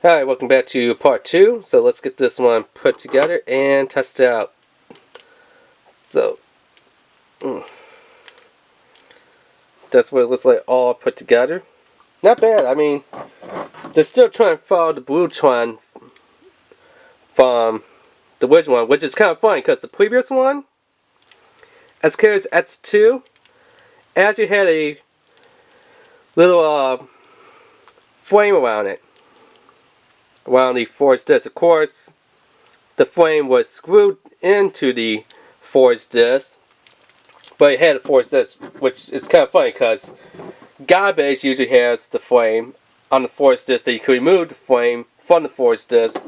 Hi, welcome back to part 2. So let's get this one put together and test it out. So, that's what it looks like all put together. Not bad. I mean, they're still trying to follow the blue trend from the original one, which is kind of funny because the previous one, SCALiUS X2, actually had a little frame around it. Around the forged disc. Of course, the frame was screwed into the forged disc, but it had a forged disc, which is kind of funny because garbage usually has the frame on the forged disc that you could remove the frame from the forged disc,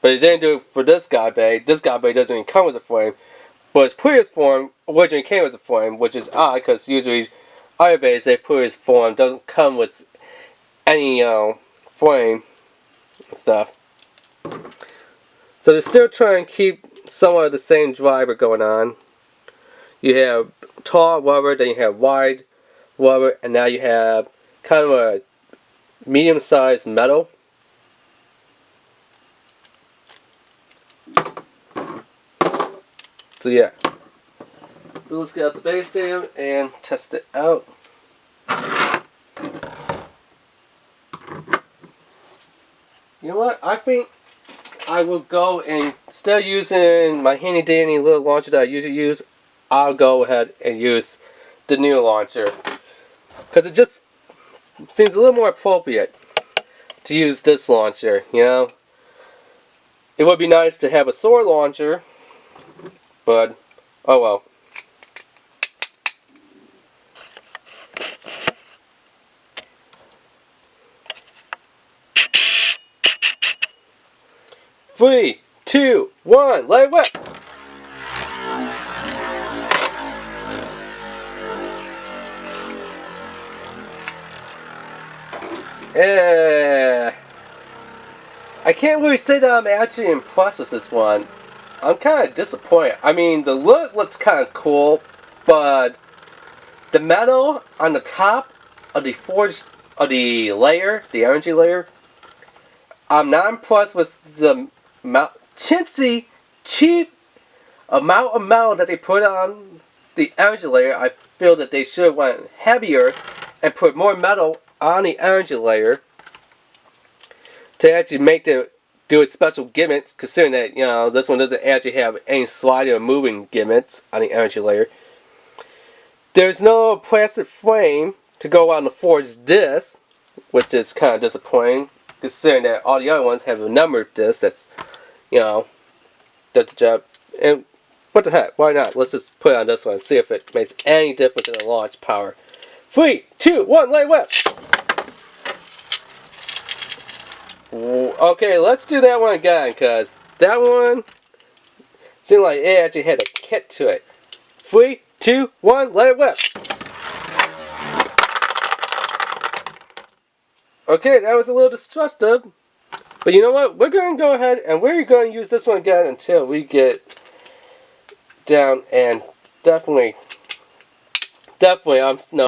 but it didn't do it for this garbage. This garbage doesn't even come with a frame, but its previous form originally came with a frame, which is odd because usually other bays, their previous form doesn't come with any frame and stuff. So they're still trying to keep somewhat of the same driver going on. You have tall rubber, then you have wide rubber, and now you have kind of a medium-sized metal. So yeah. So let's get out the base stem and test it out. You know what? I think I will go and, instead of using my handy dandy little launcher that I usually use, I'll go ahead and use the new launcher. Because it just seems a little more appropriate to use this launcher, you know? It would be nice to have a sword launcher, but oh well. Three, two, one, let it whip! I can't really say that I'm actually impressed with this one. I'm kind of disappointed. I mean, the look looks kind of cool, but the metal on the top of the forged the layer, the energy layer, I'm not impressed with the chintzy, cheap amount of metal that they put on the energy layer. I feel that they should have went heavier and put more metal on the energy layer to actually make it do its special gimmicks, considering that, you know, this one doesn't actually have any sliding or moving gimmicks on the energy layer. There's no plastic frame to go on the forged disc, which is kind of disappointing, considering that all the other ones have a numbered disc that's, you know, does the job. And what the heck, why not? Let's just put it on this one and see if it makes any difference in the launch power. 3, 2, 1, let it whip! Okay, let's do that one again, because that one seemed like it actually had a kick to it. 3, 2, 1, let it whip! Okay, that was a little destructive, but you know what? We're going to go ahead and we're going to use this one again until we get down, and definitely I'm